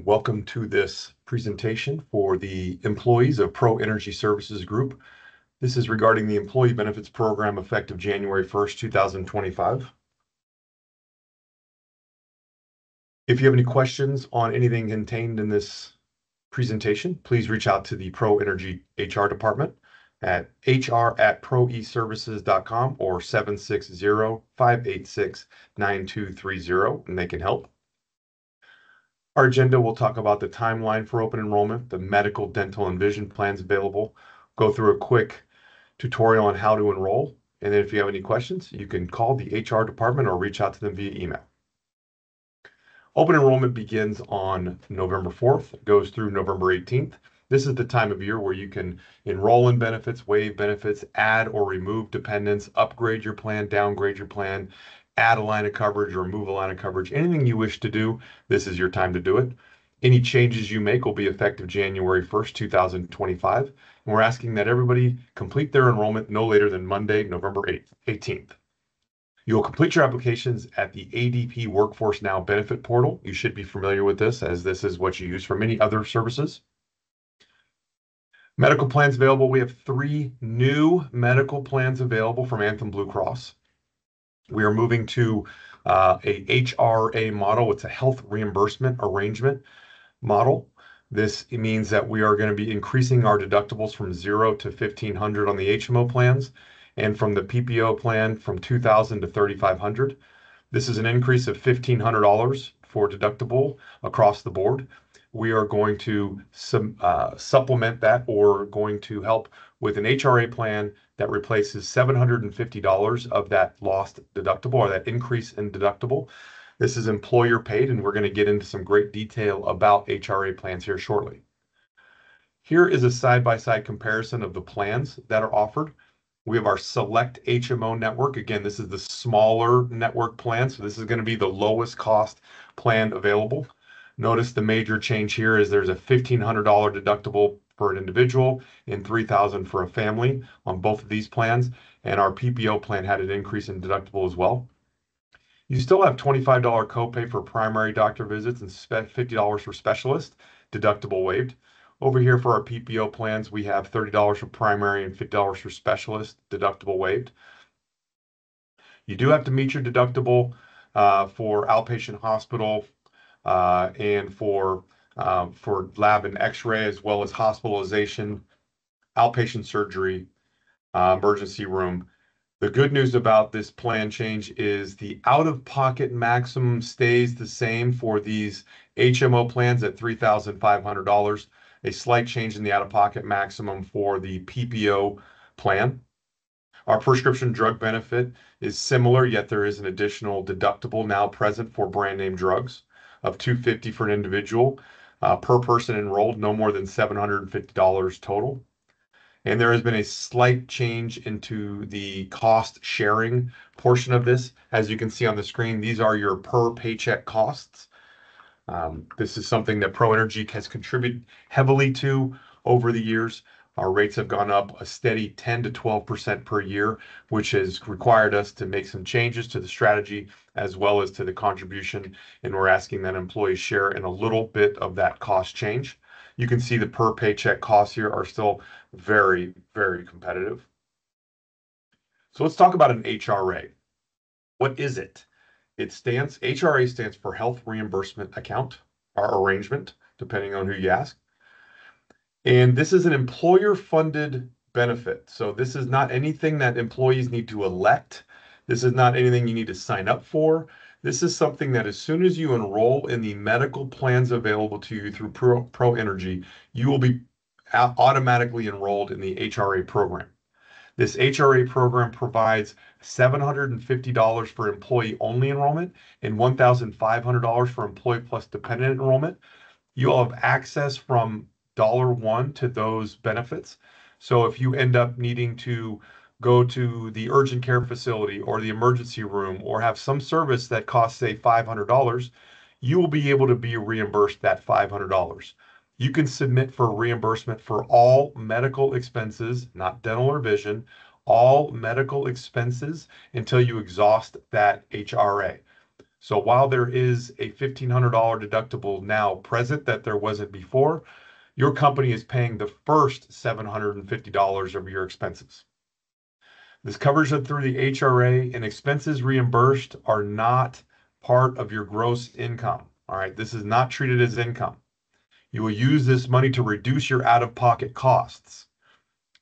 and welcome to this presentation for the employees of Pro Energy Services Group. This is regarding the Employee Benefits Program effective January 1st, 2025. If you have any questions on anything contained in this presentation, please reach out to the Pro Energy HR department at hr@proeservices.com or 760-586-9230, and they can help. Our agenda will talk about the timeline for open enrollment, the medical, dental, and vision plans available, go through a quick tutorial on how to enroll, and then if you have any questions, you can call the HR department or reach out to them via email. Open enrollment begins on November 4th, goes through November 18th. This is the time of year where you can enroll in benefits, waive benefits, add or remove dependents, upgrade your plan, downgrade your plan, add a line of coverage or remove a line of coverage. Anything you wish to do, this is your time to do it. Any changes you make will be effective January 1st, 2025. And we're asking that everybody complete their enrollment no later than Monday, November 18th. You'll complete your applications at the ADP Workforce Now benefit portal. You should be familiar with this, as this is what you use for many other services. Medical plans available. We have 3 new medical plans available from Anthem Blue Cross. We are moving to a HRA model. It's a health reimbursement arrangement model. This means that we are going to be increasing our deductibles from $0 to $1,500 on the HMO plans, and from the PPO plan from $2,000 to $3,500. This is an increase of $1,500 for deductible across the board. We are going to supplement that, or going to help with an HRA plan that replaces $750 of that lost deductible, or that increase in deductible. This is employer paid, and we're going to get into some great detail about HRA plans here shortly. Here is a side-by-side comparison of the plans that are offered. We have our Select HMO network. Again, this is the smaller network plan, so this is going to be the lowest cost plan available. Notice the major change here is there's a $1,500 deductible for an individual and $3,000 for a family on both of these plans, and our PPO plan had an increase in deductible as well. You still have $25 copay for primary doctor visits and $50 for specialist, deductible waived. Over here for our PPO plans, we have $30 for primary and $50 for specialist, deductible waived. You do have to meet your deductible for outpatient hospital and for lab and x-ray, as well as hospitalization, outpatient surgery, emergency room. The good news about this plan change is the out-of-pocket maximum stays the same for these HMO plans at $3,500. A slight change in the out-of-pocket maximum for the PPO plan. Our prescription drug benefit is similar, yet there is an additional deductible now present for brand name drugs of $250 for an individual per person enrolled, no more than $750 total. And there has been a slight change into the cost sharing portion of this. As you can see on the screen, these are your per paycheck costs. This is something that Pro Energy has contributed heavily to over the years. Our rates have gone up a steady 10 to 12% per year, which has required us to make some changes to the strategy as well as to the contribution, and we're asking that employees share in a little bit of that cost change. You can see the per paycheck costs here are still very, very competitive. So let's talk about an HRA. What is it? HRA stands for Health Reimbursement Account, or arrangement, depending on who you ask. And this is an employer-funded benefit. So this is not anything that employees need to elect. This is not anything you need to sign up for. This is something that as soon as you enroll in the medical plans available to you through Pro Energy, you will be automatically enrolled in the HRA program. This HRA program provides $750 for employee-only enrollment and $1,500 for employee plus dependent enrollment. You'll have access from $1 to those benefits. So if you end up needing to go to the urgent care facility or the emergency room or have some service that costs, say, $500, you will be able to be reimbursed that $500. You can submit for reimbursement for all medical expenses, not dental or vision, all medical expenses until you exhaust that HRA. So while there is a $1,500 deductible now present that there wasn't before, your company is paying the first $750 of your expenses. This covers it through the HRA, and expenses reimbursed are not part of your gross income. All right, this is not treated as income. You will use this money to reduce your out-of-pocket costs.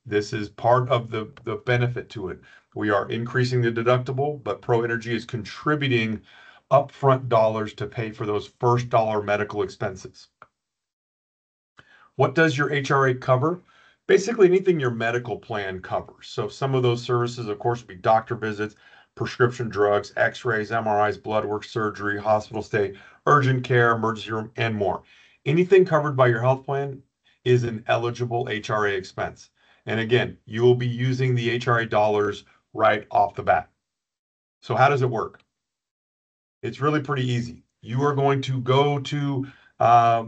This is part of the benefit to it. We are increasing the deductible, but Pro Energy is contributing upfront dollars to pay for those first dollar medical expenses. What does your HRA cover? Basically anything your medical plan covers. So some of those services, of course, would be doctor visits, prescription drugs, x-rays, MRIs, blood work, surgery, hospital stay, urgent care, emergency room, and more. Anything covered by your health plan is an eligible HRA expense. And again, you will be using the HRA dollars right off the bat. So how does it work? It's really pretty easy. You are going to go to a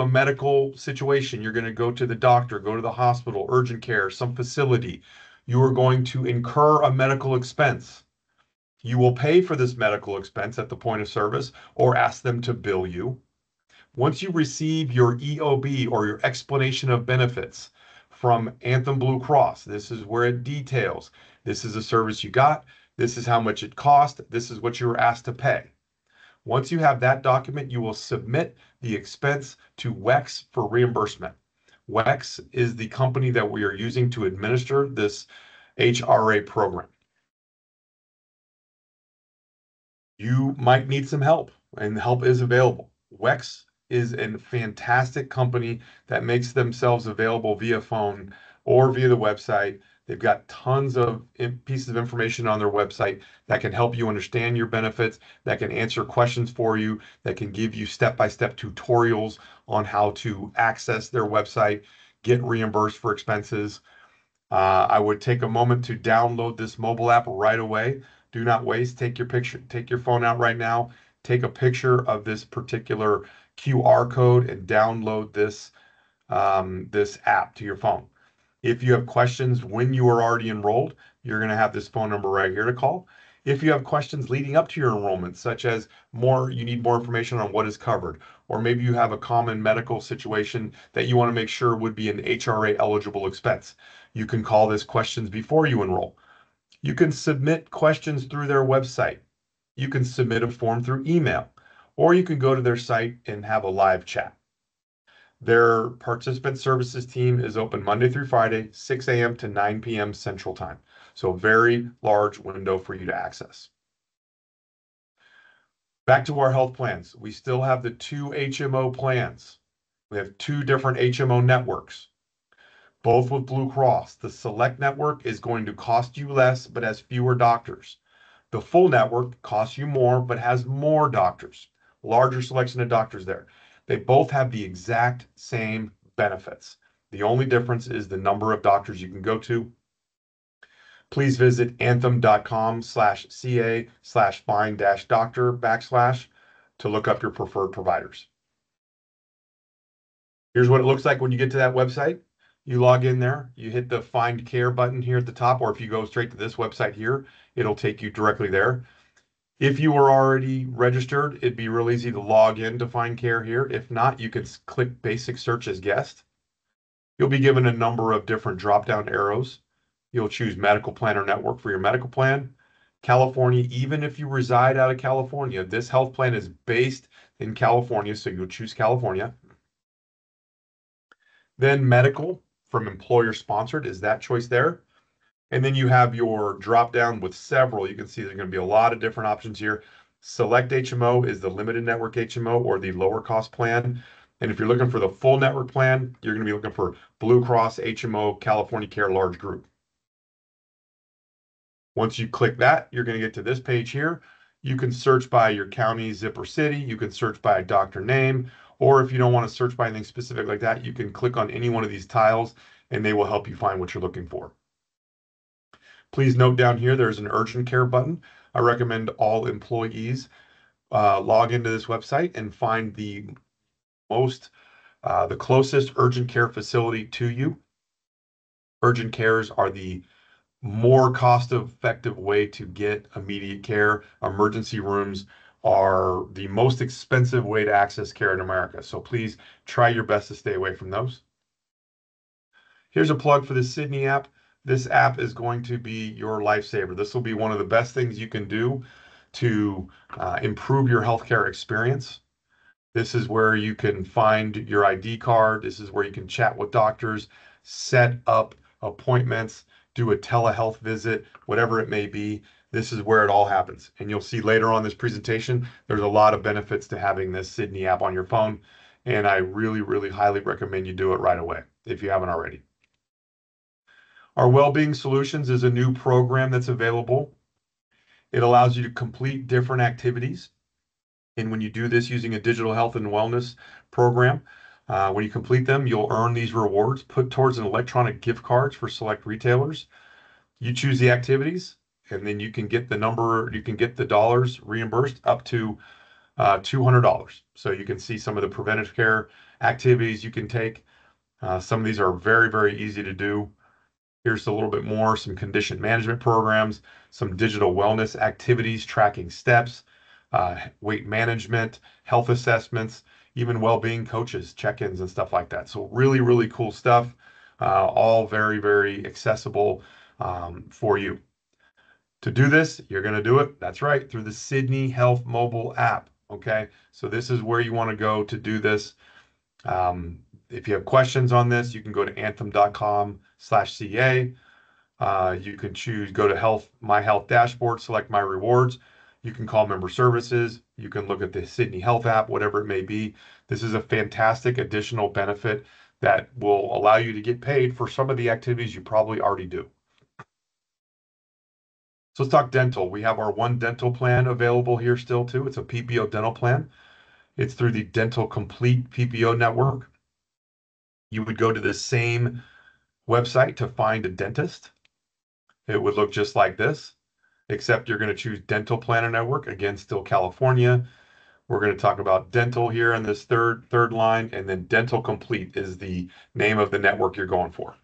medical situation. You're going to go to the doctor, go to the hospital, urgent care, some facility. You are going to incur a medical expense. You will pay for this medical expense at the point of service or ask them to bill you. Once you receive your EOB or your explanation of benefits from Anthem Blue Cross, this is where it details. This is a service you got. This is how much it cost. This is what you were asked to pay. Once you have that document, you will submit the expense to WEX for reimbursement. WEX is the company that we are using to administer this HRA program. You might need some help, and help is available. WEX is a fantastic company that makes themselves available via phone or via the website. They've got tons of pieces of information on their website that can help you understand your benefits, that can answer questions for you, that can give you step-by-step tutorials on how to access their website, get reimbursed for expenses. I would take a moment to download this mobile app right away. Do not waste. Take your phone out right now. Take a picture of this particular QR code and download this app to your phone. If you have questions when you are already enrolled, you're going to have this phone number right here to call. If you have questions leading up to your enrollment, such as you need more information on what is covered, or maybe you have a common medical situation that you want to make sure would be an HRA eligible expense, you can call this questions before you enroll. You can submit questions through their website. You can submit a form through email, or you can go to their site and have a live chat. Their participant services team is open Monday through Friday, 6 a.m. to 9 p.m. Central Time. So a very large window for you to access. Back to our health plans. We still have the two HMO plans. We have two different HMO networks, both with Blue Cross. The Select network is going to cost you less, but has fewer doctors. The full network costs you more, but has more doctors, larger selection of doctors there. They both have the exact same benefits. The only difference is the number of doctors you can go to. Please visit anthem.com/ca/find-doctor/ to look up your preferred providers. Here's what it looks like when you get to that website. You log in there, you hit the Find Care button here at the top, or if you go straight to this website here, it'll take you directly there. If you were already registered, it'd be real easy to log in to Find Care here. If not, you could click Basic Search as Guest. You'll be given a number of different drop-down arrows. You'll choose Medical Plan or Network for your medical plan. California, even if you reside out of California, this health plan is based in California, so you'll choose California. Then medical from employer sponsored is that choice there. And then you have your drop down with several. You can see there's going to be a lot of different options here. Select HMO is the limited network HMO or the lower cost plan. And if you're looking for the full network plan, you're going to be looking for Blue Cross HMO California Care Large Group. Once you click that, you're going to get to this page here. You can search by your county, zip, or city. You can search by a doctor name. Or if you don't want to search by anything specific like that, you can click on any one of these tiles and they will help you find what you're looking for. Please note down here, there's an urgent care button. I recommend all employees log into this website and find the closest urgent care facility to you. Urgent cares are the more cost-effective way to get immediate care. Emergency rooms are the most expensive way to access care in America. So please try your best to stay away from those. Here's a plug for the Sydney app. This app is going to be your lifesaver. This will be one of the best things you can do to improve your healthcare experience. This is where you can find your ID card. This is where you can chat with doctors, set up appointments, do a telehealth visit, whatever it may be. This is where it all happens. And you'll see later on this presentation, there's a lot of benefits to having this Sydney app on your phone. And I really, really highly recommend you do it right away if you haven't already. Our Wellbeing Solutions is a new program that's available. It allows you to complete different activities. And when you do this using a digital health and wellness program, when you complete them, you'll earn these rewards put towards an electronic gift cards for select retailers. You choose the activities, and then you can get the dollars reimbursed up to $200. So you can see some of the preventative care activities you can take. Some of these are very, very easy to do. Here's a little bit more, some condition management programs, some digital wellness activities, tracking steps, weight management, health assessments, even well-being coaches, check-ins and stuff like that. So really, really cool stuff, all very, very accessible for you. To do this, you're going to do it, that's right, through the Sydney Health mobile app, okay? So this is where you want to go to do this. If you have questions on this, you can go to anthem.com/CA. You can go to My Health Dashboard, select My Rewards. You can call member services. You can look at the Sydney Health app, whatever it may be. This is a fantastic additional benefit that will allow you to get paid for some of the activities you probably already do. So let's talk dental. We have our One Dental plan available here still too. It's a PPO dental plan. It's through the Dental Complete PPO network. You would go to the same website to find a dentist. It would look just like this, except you're going to choose Dental Planner Network. Again, still California. We're going to talk about dental here in this third line, and then Dental Complete is the name of the network you're going for.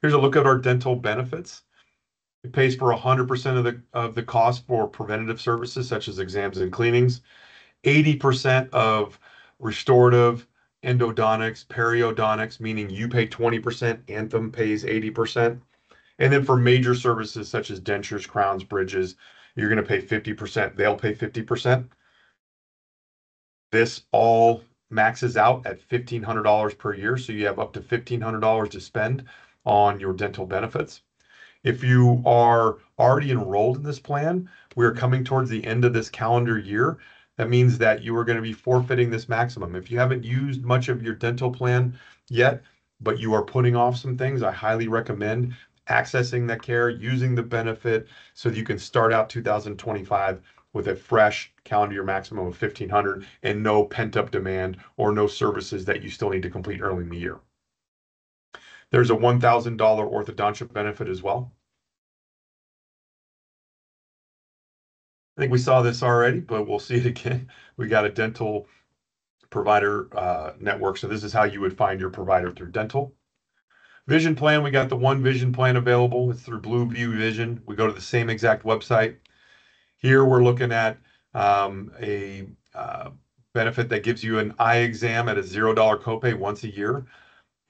Here's a look at our dental benefits. It pays for 100% of the cost for preventative services such as exams and cleanings, 80% of restorative, endodontics, periodontics, meaning you pay 20%, Anthem pays 80%. And then for major services such as dentures, crowns, bridges, you're going to pay 50%. They'll pay 50%. This all maxes out at $1,500 per year. So you have up to $1,500 to spend on your dental benefits. If you are already enrolled in this plan, we're coming towards the end of this calendar year. That means that you are going to be forfeiting this maximum. If you haven't used much of your dental plan yet, but you are putting off some things, I highly recommend accessing that care, using the benefit so that you can start out 2025 with a fresh calendar year maximum of $1,500 and no pent-up demand or no services that you still need to complete early in the year. There's a $1,000 orthodontia benefit as well. I think we saw this already, but we'll see it again. We got a dental provider network. So this is how you would find your provider through dental. Vision plan, we got the One Vision plan available. It's through Blue View Vision. We go to the same exact website. Here we're looking at a benefit that gives you an eye exam at a $0 copay once a year.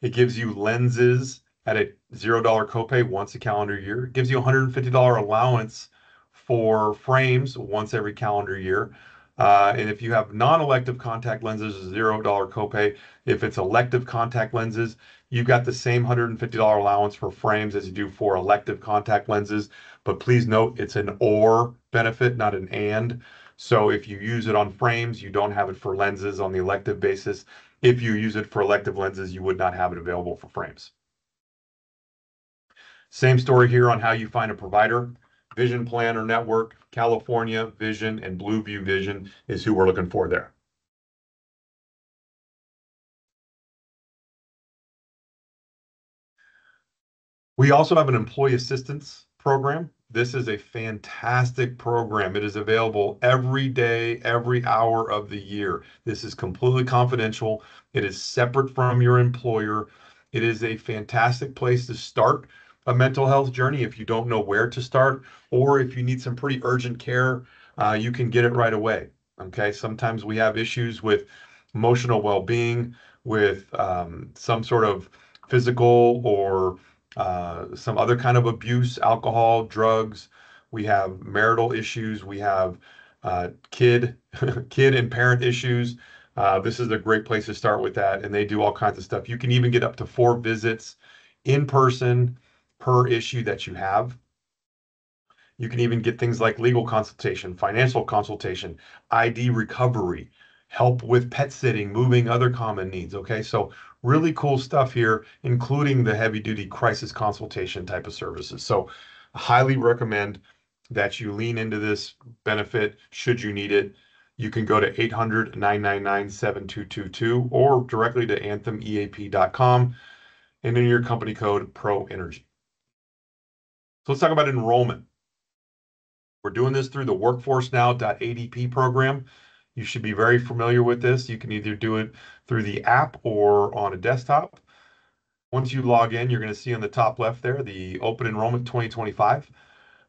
It gives you lenses at a $0 copay once a calendar year. It gives you a $150 allowance for frames once every calendar year. And if you have non-elective contact lenses, a $0 copay. If it's elective contact lenses, you've got the same $150 allowance for frames as you do for elective contact lenses. But please note, it's an or benefit, not an and. So if you use it on frames, you don't have it for lenses on the elective basis. If you use it for elective lenses, you would not have it available for frames. Same story here on how you find a provider. Vision Planner Network, California Vision, and Blue View Vision is who we're looking for there. We also have an employee assistance program. This is a fantastic program. It is available every day, every hour of the year. This is completely confidential. It is separate from your employer. It is a fantastic place to start a mental health journey if you don't know where to start, or if you need some pretty urgent care you can get it right away. Okay. Sometimes we have issues with emotional well-being, with some sort of physical or some other kind of abuse, alcohol, drugs. We have marital issues. We have kid, kid and parent issues. This is a great place to start with that, and they do all kinds of stuff. You can even get up to 4 visits in person per issue that you have. You can even get things like legal consultation, financial consultation, ID recovery, help with pet sitting, moving, other common needs. Okay, so really cool stuff here, including the heavy duty crisis consultation type of services. So, highly recommend that you lean into this benefit should you need it. You can go to 800-999-7222 or directly to anthemeap.com and enter your company code PRO Energy. So let's talk about enrollment. We're doing this through the workforcenow.adp program. You should be very familiar with this. You can either do it through the app or on a desktop. Once you log in, you're going to see on the top left there the Open Enrollment 2025.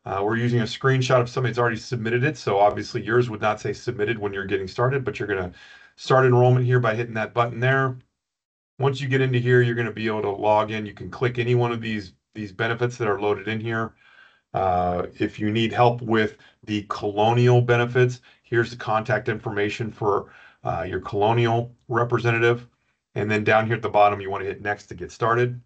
We're using a screenshot of somebody that's already submitted it. So obviously yours would not say submitted when you're getting started, but you're going to start enrollment here by hitting that button there. Once you get into here, you're going to be able to log in. You can click any one of these benefits that are loaded in here. If you need help with the colonial benefits, here's the contact information for your colonial representative. And then down here at the bottom, you want to hit next to get started.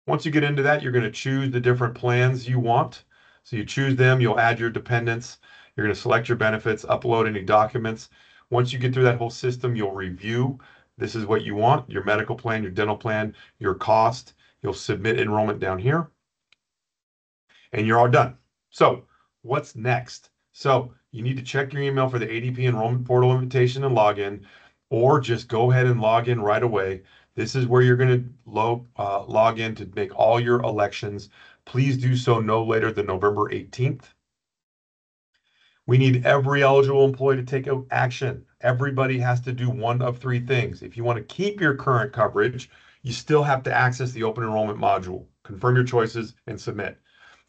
Once you get into that, you're going to choose the different plans you want. So you choose them, you'll add your dependents, you're going to select your benefits, upload any documents. Once you get through that whole system, you'll review. This is what you want, your medical plan, your dental plan, your cost. You'll submit enrollment down here and you're all done. So what's next? So you need to check your email for the ADP enrollment portal invitation and login, or just go ahead and log in right away. This is where you're going to log in to make all your elections. Please do so no later than November 18th. We need every eligible employee to take action. Everybody has to do one of 3 things. If you want to keep your current coverage, you still have to access the open enrollment module, confirm your choices, and submit.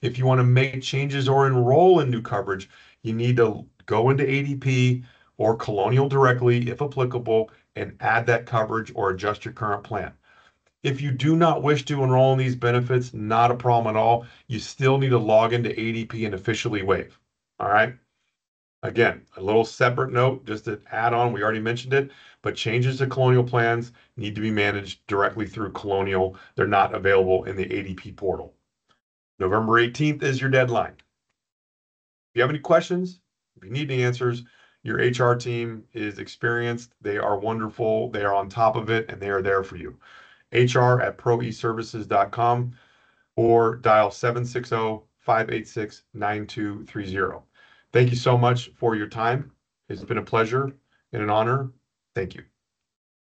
If you want to make changes or enroll in new coverage, you need to go into ADP or Colonial directly, if applicable, and add that coverage or adjust your current plan. If you do not wish to enroll in these benefits, not a problem at all. You still need to log into ADP and officially waive. All right. Again, a little separate note, just to add on, we already mentioned it, but changes to Colonial plans need to be managed directly through Colonial. They're not available in the ADP portal. November 18th is your deadline. If you have any questions, if you need any answers, your HR team is experienced. They are wonderful. They are on top of it, and they are there for you. HR@proeservices.com or dial 760-586-9230. Thank you so much for your time. It's been a pleasure and an honor. Thank you.